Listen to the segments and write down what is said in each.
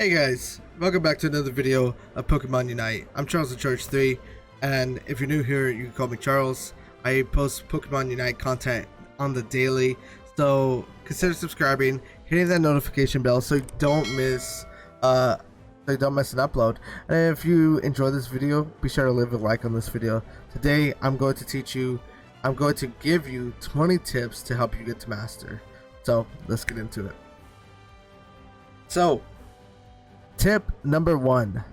Hey guys, welcome back to another video of Pokemon Unite. I'm Charles the Church 3, and if you're new here, you can call me Charles. I post Pokemon Unite content on the daily, so consider subscribing, hitting that notification bell so you don't miss an upload. And if you enjoy this video, be sure to leave a like on this video. Today, I'm going to give you 20 tips to help you get to Master. So let's get into it. So, tip number 1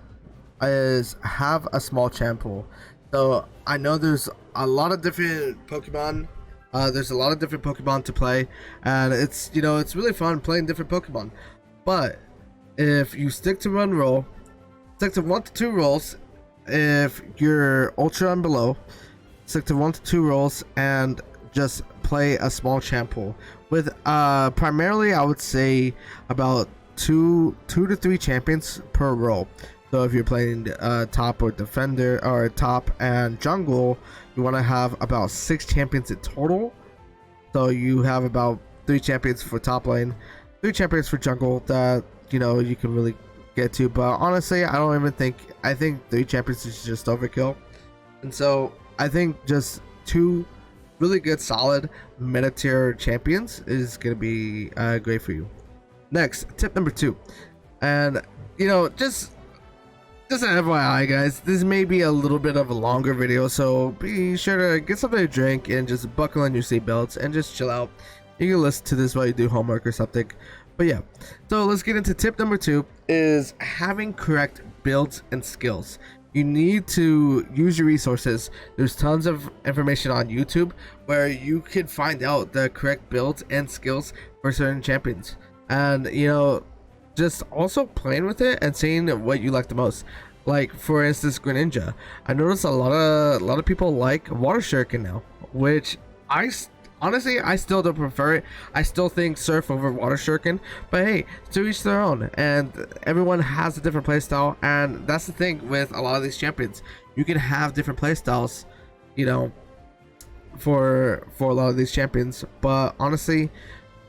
is have a small champ pool. So I know there's a lot of different Pokemon. There's a lot of different Pokemon to play, and it's really fun playing different Pokemon. But if you stick to one role, stick to 1 to 2 roles. If you're Ultra and below, stick to 1 to 2 roles and just play a small champ pool with primarily I would say about two to three champions per role. So if you're playing top or defender, or top and jungle, you want to have about 6 champions in total. So you have about 3 champions for top lane, 3 champions for jungle that you can really get to. But honestly, I think 3 champions is just overkill. And so I think just 2 really good solid meta tier champions is gonna be great for you. Next, tip number 2, and just an FYI guys, this may be a little bit of a longer video, so be sure to get something to drink and just buckle on your seatbelts and just chill out. You can listen to this while you do homework or something. But yeah, so let's get into tip number 2, is having correct builds and skills. You need to use your resources. There's tons of information on YouTube where you can find out the correct builds and skills for certain champions. And just also playing with it and seeing what you like the most. Like for instance, Greninja. I noticed a lot of people like Water Shuriken now, which honestly I still don't prefer it. I still think Surf over Water Shuriken, but hey, to each their own, and everyone has a different playstyle, and that's the thing with a lot of these champions. You can have different playstyles, for a lot of these champions, but honestly,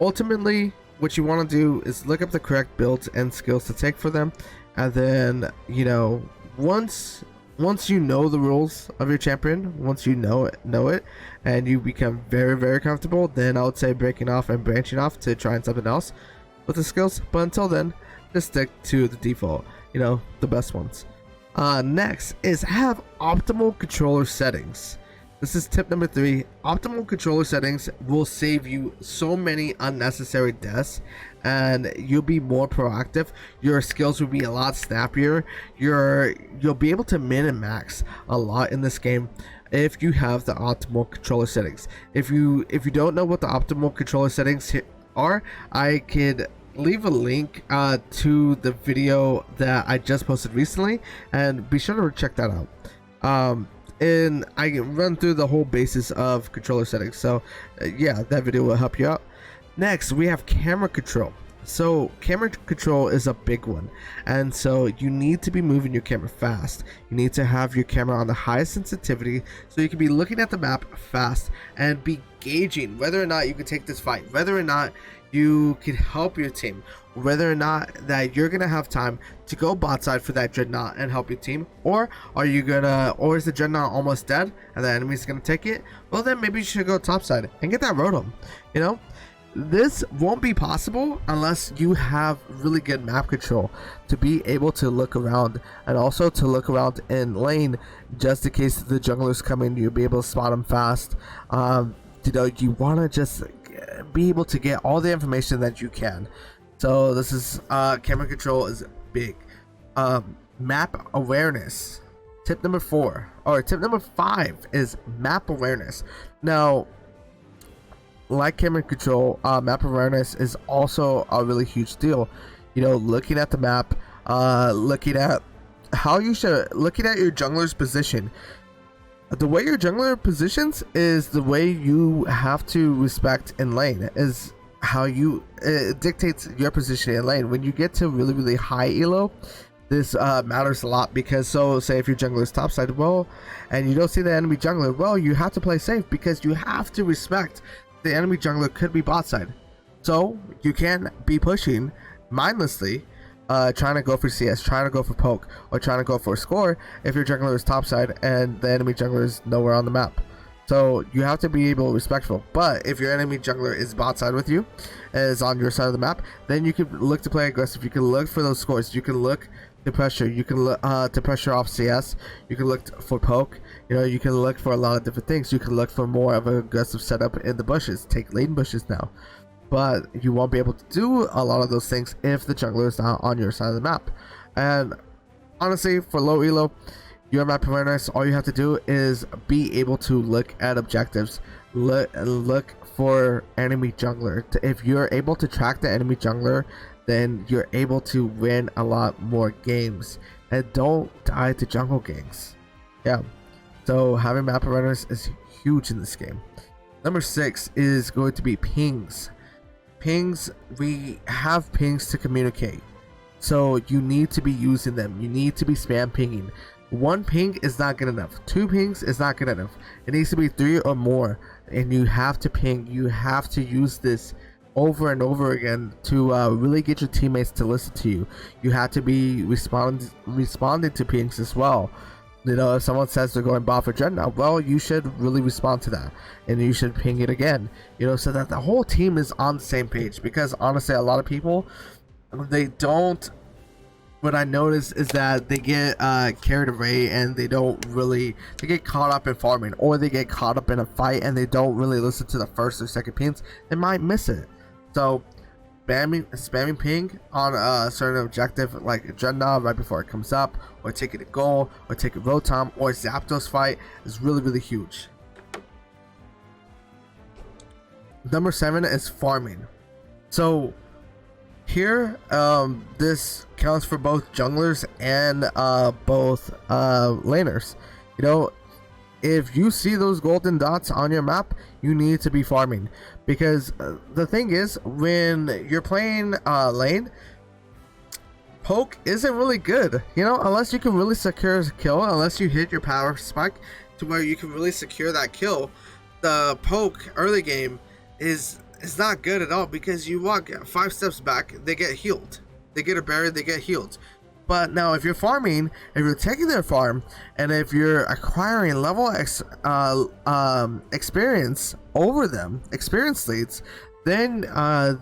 ultimately what you want to do is look up the correct builds and skills to take for them, and then once you know the rules of your champion, once you know it and you become very comfortable, then I would say breaking off and branching off to trying something else with the skills. But until then, just stick to the default, the best ones. Next is have optimal controller settings. This is tip number 3. Optimal controller settings will save you so many unnecessary deaths, and you'll be more proactive. Your skills will be a lot snappier. You'll be able to min and max a lot in this game if you have the optimal controller settings. If you don't know what the optimal controller settings are, I could leave a link to the video that I just posted recently, and be sure to check that out. And I can run through the whole basis of controller settings, so yeah, that video will help you out. Next, we have camera control. So camera control is a big one, and so you need to be moving your camera fast. You need to have your camera on the highest sensitivity so you can be looking at the map fast and be gauging whether or not you can take this fight, whether or not you can help your team, whether or not that you're gonna have time to go bot side for that Dreadnought and help your team, or is the Dreadnought almost dead and the enemy's gonna take it? Well, then maybe you should go top side and get that Rotom. This won't be possible unless you have really good map control to be able to look around, and also to look around in lane just in case the junglers come in. You'll be able to spot them fast. You want to just be able to get all the information that you can. So this is camera control is big. Map awareness. Tip number 4, or tip number 5, is map awareness. Now, like camera control, map awareness is also a really huge deal. Looking at the map, looking at your jungler's position. The way your jungler positions is the way you have to respect in lane, is how it dictates your position in lane. When you get to really high elo, this matters a lot, because say if your jungler is topside, well, and you don't see the enemy jungler, well, you have to play safe, because you have to respect the enemy jungler could be bot side. So you can be pushing mindlessly trying to go for CS, trying to go for poke, or trying to go for a score if your jungler is topside and the enemy jungler is nowhere on the map. So you have to be able to be respectful. But if your enemy jungler is bot side with you, is on your side of the map, then you can look to play aggressive. You can look for those scores. You can look to pressure. You can look to pressure off CS. You can look for poke. You know, you can look for a lot of different things. You can look for more of an aggressive setup in the bushes. Take lane bushes now. But you won't be able to do a lot of those things if the jungler is not on your side of the map. And honestly, for low elo, your map awareness, all you have to do is be able to look at objectives, look for enemy jungler. If you're able to track the enemy jungler, then you're able to win a lot more games. And don't die to jungle ganks. Yeah, so having map awareness is huge in this game. Number 6 is going to be pings. Pings, we have pings to communicate, so you need to be using them. You need to be spam pinging. 1 ping is not good enough. 2 pings is not good enough. It needs to be 3 or more, and you have to ping. You have to use this over and over again to really get your teammates to listen to you. You have to be responding to pings as well. You know, if someone says they're going bot for Dreadnought, well, you should really respond to that, and you should ping it again, you know, so that the whole team is on the same page. Because honestly, a lot of people, they don't, what I notice is that they get carried away, and they get caught up in farming, or they get caught up in a fight and they don't really listen to the first or second pings. They might miss it. So spamming ping on a certain objective like Dreadnought right before it comes up, or taking a goal, or taking Rotom, or Zapdos fight is really huge. Number 7 is farming. So here, this counts for both junglers and both laners. You know, if you see those golden dots on your map, you need to be farming, because the thing is, when you're playing lane, poke isn't really good, you know, unless you can really secure a kill, unless you hit your power spike to where you can really secure that kill. The poke early game is not good at all, because you walk 5 steps back, they get healed, they get a berry, they get healed. But now if you're farming, if you're taking their farm, and if you're acquiring level experience over them, experience leads, then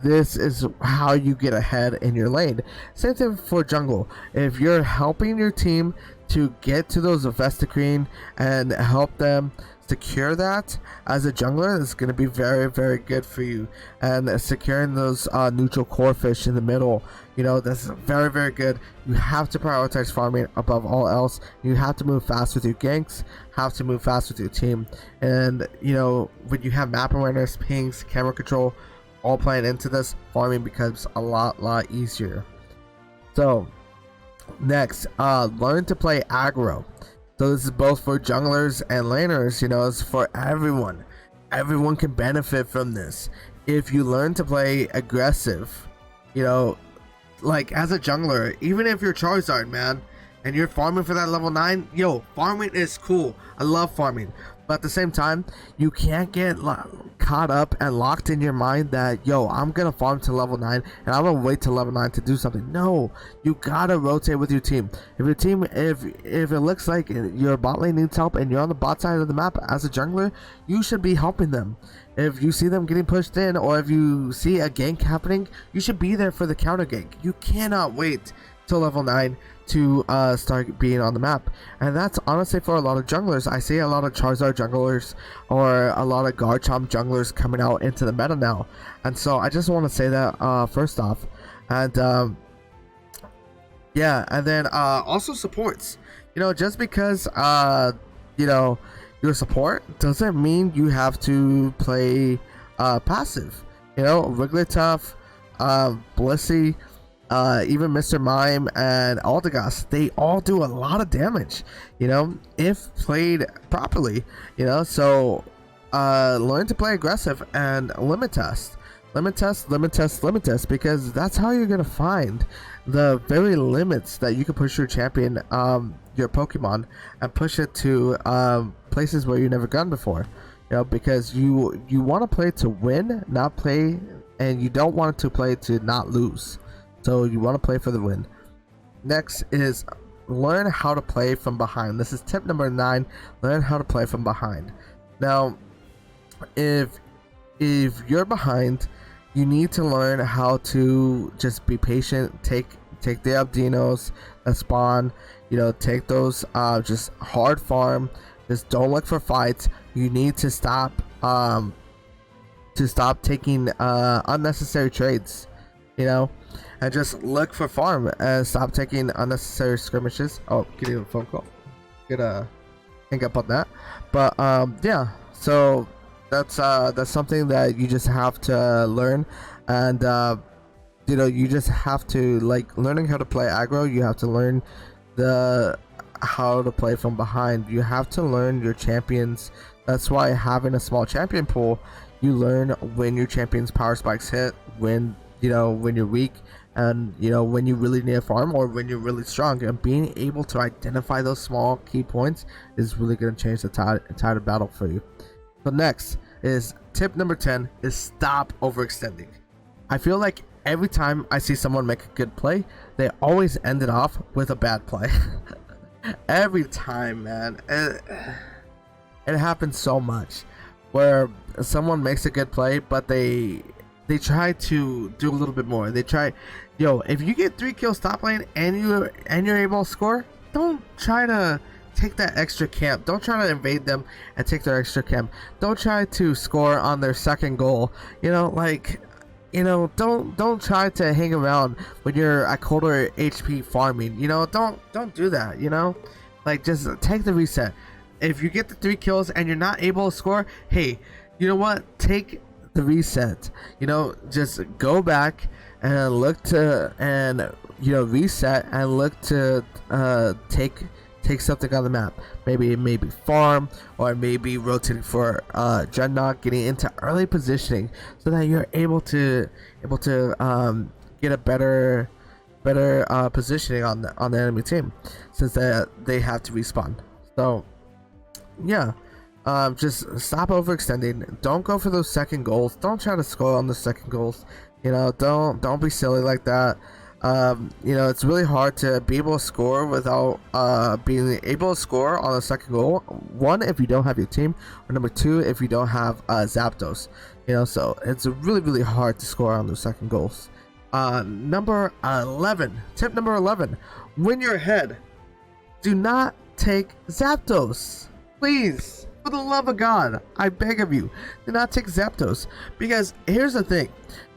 this is how you get ahead in your lane. Same thing for jungle. If you're helping your team to get to those Vestagreen and help them secure that as a jungler, is going to be very good for you. And securing those neutral core fish in the middle, you know, that's very good. You have to prioritize farming above all else. You have to move fast with your ganks, have to move fast with your team. And you know, when you have map awareness, pings, camera control all playing into this, farming becomes a lot easier. So next, learn to play aggro. So this is both for junglers and laners, you know, it's for everyone. Everyone can benefit from this. If you learn to play aggressive, you know, like as a jungler, even if you're Charizard, man, and you're farming for that level 9, yo, farming is cool. I love farming. But at the same time, you can't get caught up and locked in your mind that, yo, I'm gonna farm to level 9 and I'm gonna wait till level 9 to do something. No, you gotta rotate with your team. If your team, if it looks like your bot lane needs help and you're on the bot side of the map as a jungler, you should be helping them. If you see them getting pushed in, or if you see a gank happening, you should be there for the counter gank. You cannot wait till level 9 to start being on the map. And that's honestly for a lot of junglers. I see a lot of Charizard junglers or a lot of Garchomp junglers coming out into the meta now, and so I just want to say that first off. And yeah, and then also supports, you know, just because you know, your support doesn't mean you have to play passive. You know, Wigglytuff, Blissey, even Mr. Mime and Aldegast, they all do a lot of damage, you know, if played properly, you know. So learn to play aggressive and limit test, because that's how you're gonna find the very limits that you can push your champion, your Pokemon, and push it to places where you've never gone before, you know, because you want to play to win, not play, and you don't want to play to not lose. So you want to play for the win. Next is learn how to play from behind. This is tip number 9. Learn how to play from behind. Now, if you're behind, you need to learn how to just be patient. Take the Abdinos that spawn. You know, take those. Just hard farm. Just don't look for fights. You need to stop taking unnecessary trades. You know, and just look for farm and stop taking unnecessary skirmishes. Oh, getting a phone call. Gonna hang up on that. But yeah. So that's something that you just have to learn, and you know, you just have to, like, learning how to play aggro. You have to learn how to play from behind. You have to learn your champions. That's why having a small champion pool, you learn when your champions power spikes hit, when when you're weak, and when you really need a farm or when you're really strong. And being able to identify those small key points is really going to change the tide of battle for you. So next is tip number 10 is stop overextending. I feel like every time I see someone make a good play, they always end it off with a bad play. Every time, man. It happens so much where someone makes a good play, but they try to do a little bit more. They try, if you get 3 kills top lane and you're able to score, don't try to take that extra camp. Don't try to invade them and take their extra camp. Don't try to score on their second goal. Don't try to hang around when you're at quarter HP farming. Don't do that. Like, just take the reset. If you get the 3 kills and you're not able to score, hey, you know what? Take the reset. Just go back and look to reset and look to take something on the map. Maybe farm, or maybe rotating for Dreadnought, getting into early positioning so that you're able to get a better positioning on the enemy team, since they have to respawn. So yeah, just stop overextending. Don't go for those second goals. Don't try to score on the second goals. Don't be silly like that. It's really hard to be able to score without being able to score on the second goal. One, if you don't have your team, or number 2, if you don't have Zapdos. So it's really, really hard to score on those second goals. Number 11, tip number 11: when you're ahead, do not take Zapdos. Please, for the love of God, I beg of you, do not take Zapdos. Because here's the thing.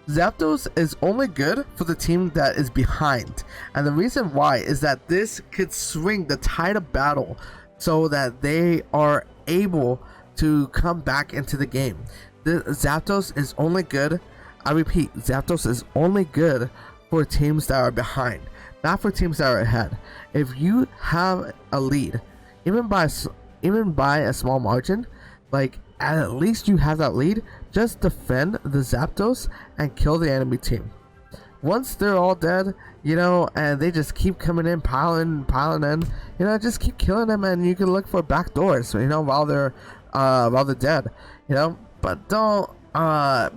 Zapdos is only good for the team that is behind, and the reason why is that this could swing the tide of battle so that they are able to come back into the game. The Zapdos is only good, I repeat, Zapdos is only good for teams that are behind, not for teams that are ahead. If you have a lead, even by a small margin, like, at least you have that lead. Just defend the Zapdos and kill the enemy team. Once they're all dead, and they just keep coming in, piling in, just keep killing them, and you can look for back doors, while they're dead, but don't,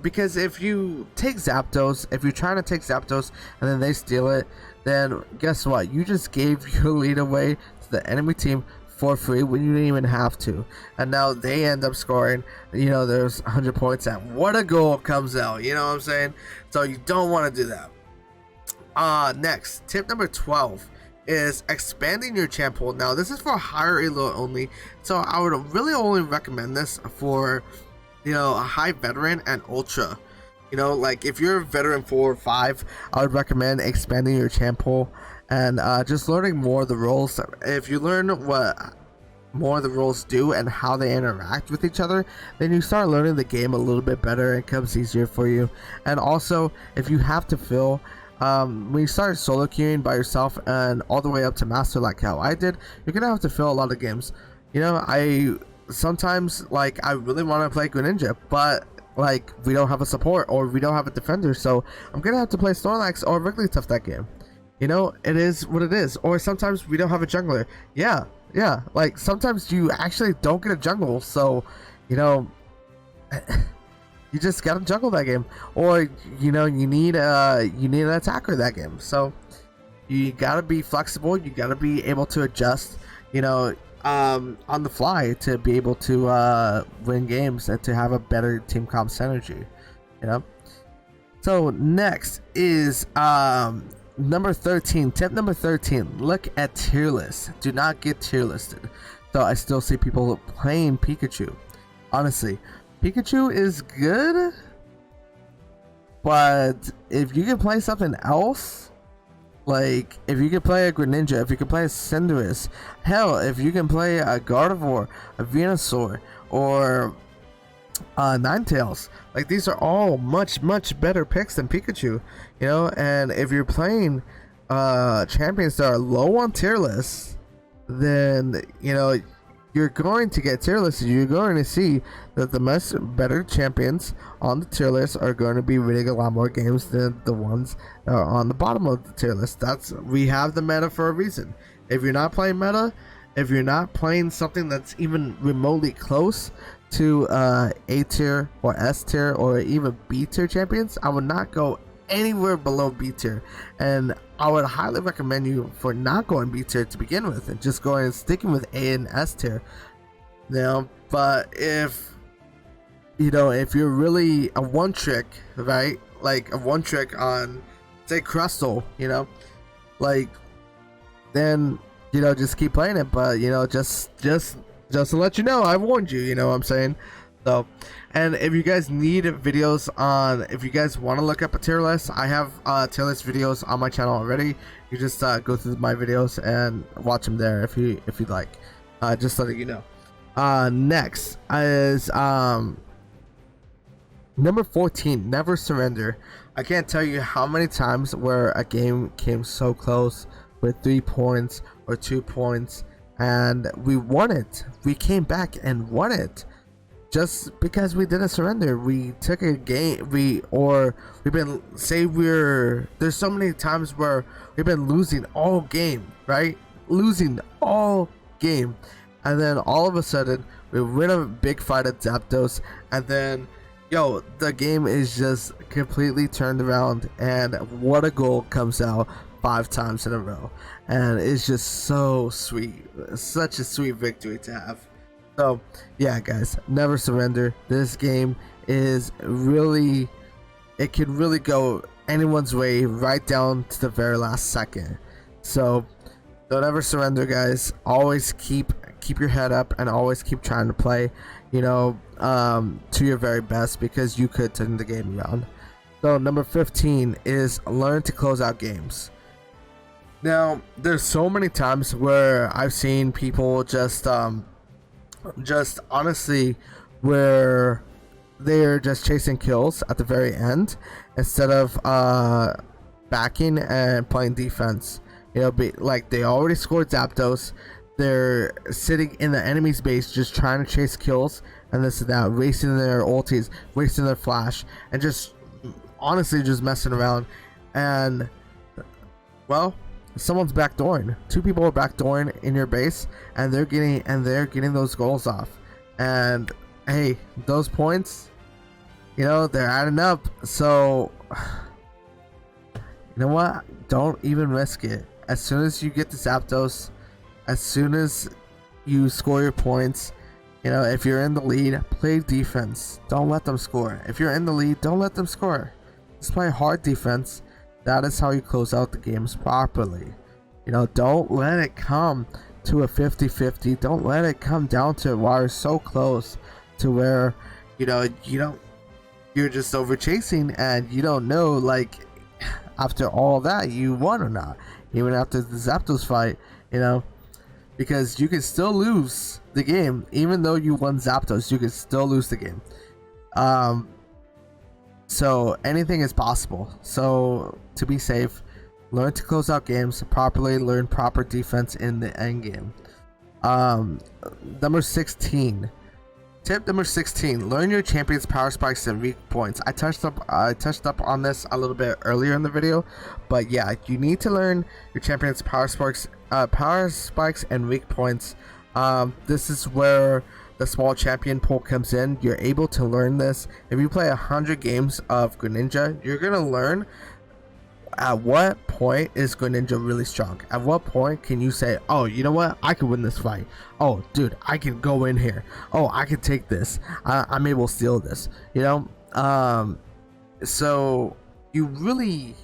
because if you take Zapdos, if you're trying to take Zapdos and then they steal it, then guess what? You just gave your lead away to the enemy team for free when you didn't even have to, and now they end up scoring. There's 100 points, and what a goal comes out. You know what I'm saying? So you don't want to do that. Next, tip number 12 is expanding your champ pool. Now this is for higher elo only, so I would really only recommend this for a high veteran and ultra. Like, if you're a veteran 4 or 5, I would recommend expanding your champ pool and just learning more of the roles. If you learn what more of the roles do and how they interact with each other, then you start learning the game a little bit better. It becomes easier for you. And also, if you have to fill, when you start solo queuing by yourself and all the way up to master, like how I did, you're gonna have to fill a lot of games. I sometimes, like, I really want to play Greninja, but like, we don't have a support or we don't have a defender, so I'm gonna have to play Snorlax or Wigglytuff that game. It is what it is. Or sometimes we don't have a jungler. Yeah, like, sometimes you actually don't get a jungle, so you just gotta juggle that game, or you know, you need an attacker that game. So you gotta be flexible. You gotta be able to adjust, you know, on the fly to be able to win games and to have a better team comp synergy, you know. So next is number 13. Tip number 13: look at tier lists. Do not get tier listed. So I still see people playing Pikachu. Honestly, Pikachu is good, but if you can play something else, like if you can play a Greninja, if you can play a Cinderace, hell, if you can play a Gardevoir, a Venusaur, or Ninetales, like these are all much better picks than Pikachu, you know. And if you're playing champions that are low on tier lists, then you know you're going to get tier lists. You're going to see that the most better champions on the tier list are going to be winning a lot more games than the ones that are on the bottom of the tier list. We have the meta for a reason. If you're not playing meta, if you're not playing something that's even remotely close to A tier or S tier or even B tier champions, I would not go anywhere below B tier, and I would highly recommend you for not going B tier to begin with and just going and sticking with A and S tier. Now, but if you know, if you're really a one trick, right, like a one trick on say Crustle, you know, like then you know just keep playing it. But you know, just to let you know, I warned you, you know what I'm saying. So, and if you guys need videos on, if you guys want to look up a tier list, I have tier list videos on my channel already. You just go through my videos and watch them there if you'd like. Just letting you know. Next is number 14, never surrender. I can't tell you how many times where a game came so close with 3 points or 2 points and we won it. We came back and won it. Just because we didn't surrender, we took a game. There's so many times where we've been losing all game, right? Losing all game, and then all of a sudden we win a big fight at Zapdos, and then the game is just completely turned around, and what a goal comes out 5 times in a row, and it's just so sweet. Such a sweet victory to have. So yeah, guys, never surrender. This game is really, it can really go anyone's way right down to the very last second. So don't ever surrender, guys. Always keep your head up and always keep trying to play, you know, to your very best, because you could turn the game around. So number 15 is learn to close out games. Now there's so many times where I've seen people just honestly where they're just chasing kills at the very end instead of backing and playing defense. You know, like they already scored Zapdos, they're sitting in the enemy's base just trying to chase kills and this and that, wasting their ultis, wasting their flash, and just honestly just messing around. And well, someone's backdooring. 2 people are backdooring in your base, and they're getting those goals off. And hey, those points, you know, they're adding up. So you know what? Don't even risk it. As soon as you get to Zapdos, as soon as you score your points, you know, if you're in the lead, play defense. Don't let them score. If you're in the lead, don't let them score. Just play hard defense. That is how you close out the games properly. You know, don't let it come to a 50-50. Don't let it come down to where it's so close to where, you know, you're just over chasing and you don't know, like, after all that you won or not. Even after the Zapdos fight, you know, because you can still lose the game. Even though you won Zapdos, you can still lose the game. So anything is possible. So to be safe, learn to close out games properly, learn proper defense in the end game. Number 16. Tip number 16: learn your champion's power spikes and weak points. I touched up on this a little bit earlier in the video, but yeah, you need to learn your champion's power spikes and weak points. This is where the small champion pool comes in, you're able to learn this. If you play 100 games of Greninja, you're gonna learn at what point is Greninja really strong. At what point can you say, oh, you know what, I can win this fight. Oh, dude, I can go in here. Oh, I can take this. I'm able to steal this. You know, so you really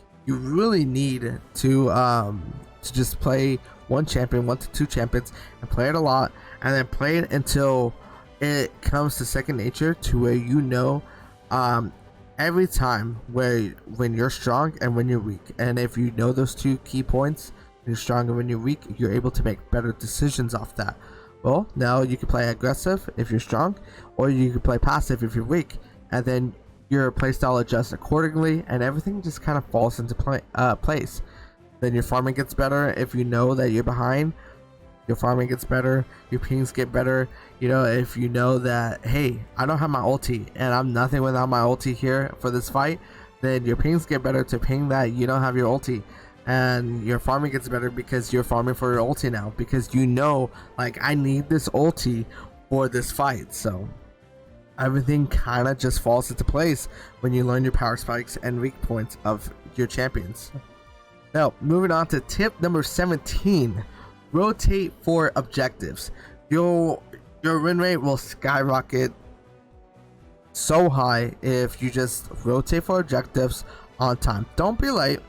need to just play one champion, 1 to 2 champions, and play it a lot, and then play it until it comes to second nature, to where you know every time when you're strong and when you're weak. And if you know those 2 key points, when you're strong and when you're weak, you're able to make better decisions off that. Well, now you can play aggressive if you're strong, or you can play passive if you're weak, and then your playstyle adjusts accordingly, and everything just kind of falls into place. Then your farming gets better. If you know that you're behind, your farming gets better, your pings get better. You know, if you know that, hey, I don't have my ulti and I'm nothing without my ulti here for this fight, then your pings get better to ping that you don't have your ulti, and your farming gets better because you're farming for your ulti now, because you know, like, I need this ulti for this fight. So everything kind of just falls into place when you learn your power spikes and weak points of your champions. Now, moving on to tip number 17. Rotate for objectives. Your win rate will skyrocket so high if you just rotate for objectives on time. Don't be late.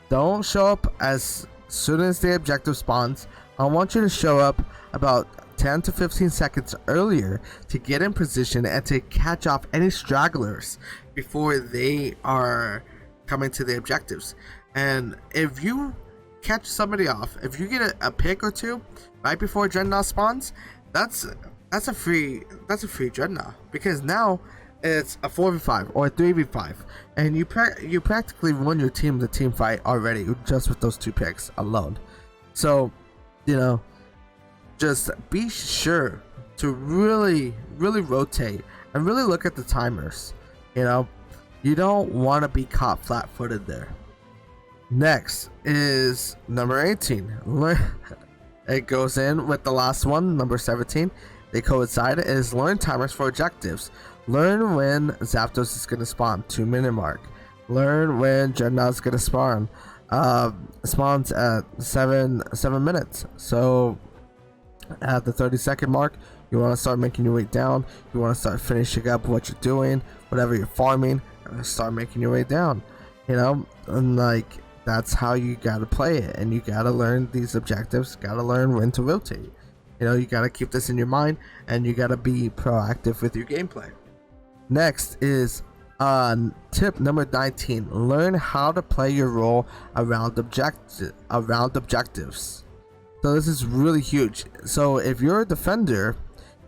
Don't show up as soon as the objective spawns. I want you to show up about 10 to 15 seconds earlier to get in position and to catch off any stragglers before they are coming to the objectives. And if you catch somebody off, if you get a pick or 2 right before Dreadnought spawns, that's a free Dreadnought, because now it's a 4v5 or a 3v5, and you practically won your team the team fight already just with those 2 picks alone. So, you know, just be sure to really rotate and really look at the timers. You know, you don't want to be caught flat-footed there. Next is number 18. It goes in with the last one, number 17. They coincide. Is learn timers for objectives. Learn when Zapdos is going to spawn, 2-minute mark. Learn when Dreadnought is going to spawn. Spawns at 7 minutes. So at the 30-second mark, you want to start making your way down. You want to start finishing up what you're doing, whatever you're farming, and start making your way down. You know, and like, that's how you gotta play it, and you gotta learn these objectives, gotta learn when to rotate. You know, you gotta keep this in your mind, and you gotta be proactive with your gameplay. Next is tip number 19. Learn how to play your role around objectives. So this is really huge. So if you're a defender,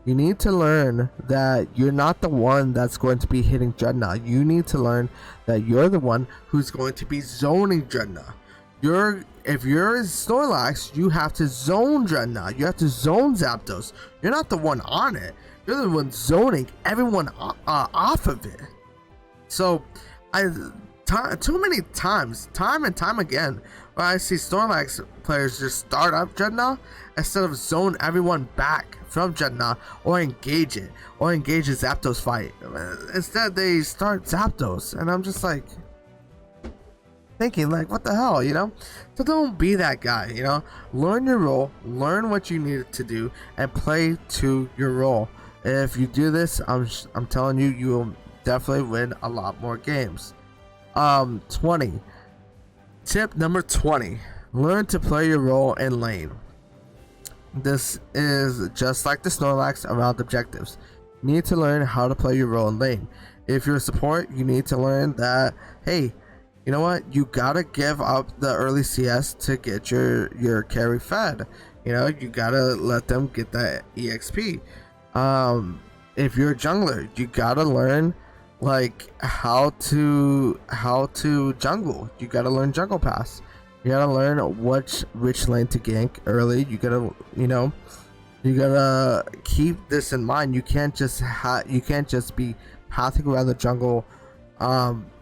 you need to learn that you're not the one that's going to be hitting Dreadnought. You need to learn that you're the one who's going to be zoning Dreadnought. If you're Snorlax, you have to zone Dreadnought. You have to zone Zapdos. You're not the one on it. You're the one zoning everyone off of it. So, too many times, time and time again, where I see Snorlax players just start up Dreadnought instead of zone everyone back from Dreadnought or engage a Zapdos fight. Instead, they start Zapdos, and I'm just like thinking, like, what the hell, you know? So don't be that guy, you know? Learn your role, learn what you need to do, and play to your role. If you do this, I'm telling you, you will definitely win a lot more games. 20. Tip number 20. Learn to play your role in lane. This is just like the Snorlax around objectives. You need to learn how to play your role in lane. If you're a support, you need to learn that, hey, you know what? You gotta give up the early CS to get your carry fed. You know, you gotta let them get that EXP. If you're a jungler, you gotta learn like how to jungle. You gotta learn jungle pass. You gotta learn which lane to gank early. You gotta, you know, you gotta keep this in mind. You can't just be pathing around the jungle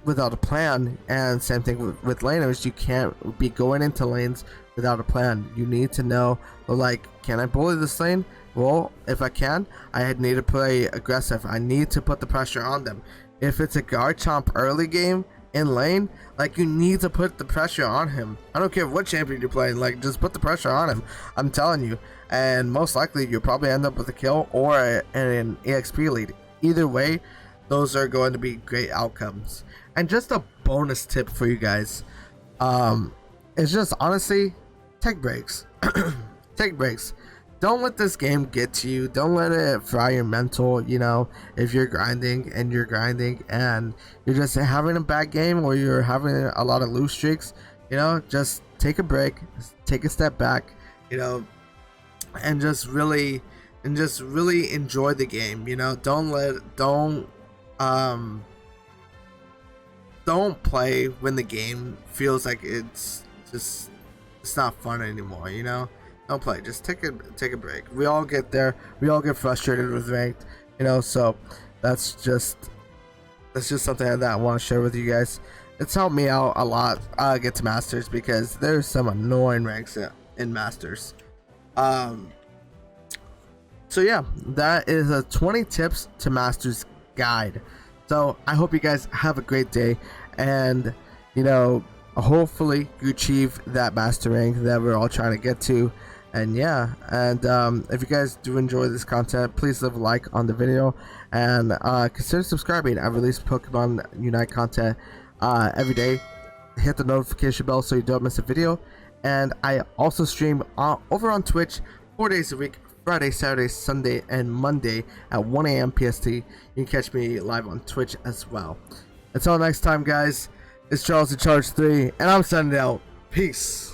without a plan. And same thing with laners. You can't be going into lanes without a plan. You need to know, like, can I bully this lane? Well, if I can, I need to play aggressive. I need to put the pressure on them. If it's a guard chomp early game in lane, like, you need to put the pressure on him. I don't care what champion you're playing, like, just put the pressure on him. I'm telling you. And most likely you'll probably end up with a kill or an EXP lead. Either way, those are going to be great outcomes. And just a bonus tip for you guys, it's just honestly, take breaks. Take breaks. Don't let this game get to you. Don't let it fry your mental. You know, if you're grinding and you're just having a bad game, or you're having a lot of lose streaks, you know, just take a break, take a step back, you know, and just really enjoy the game. You know, don't play when the game feels like it's not fun anymore. You know, don't play. Just take a break. We all get there. We all get frustrated with ranked. You know, so that's just something that I want to share with you guys. It's helped me out a lot get to Masters, because there's some annoying ranks in Masters. So yeah, that is a 20 tips to Masters guide. So I hope you guys have a great day, and you know, hopefully you achieve that master rank that we're all trying to get to. And yeah, and if you guys do enjoy this content, please leave a like on the video, and consider subscribing. I release Pokemon Unite content every day. Hit the notification bell so you don't miss a video. And I also stream over on Twitch 4 days a week, Friday, Saturday, Sunday, and Monday at 1 a.m. PST. You can catch me live on Twitch as well. Until next time, guys, it's Charles in Charge 3, and I'm sending out. Peace.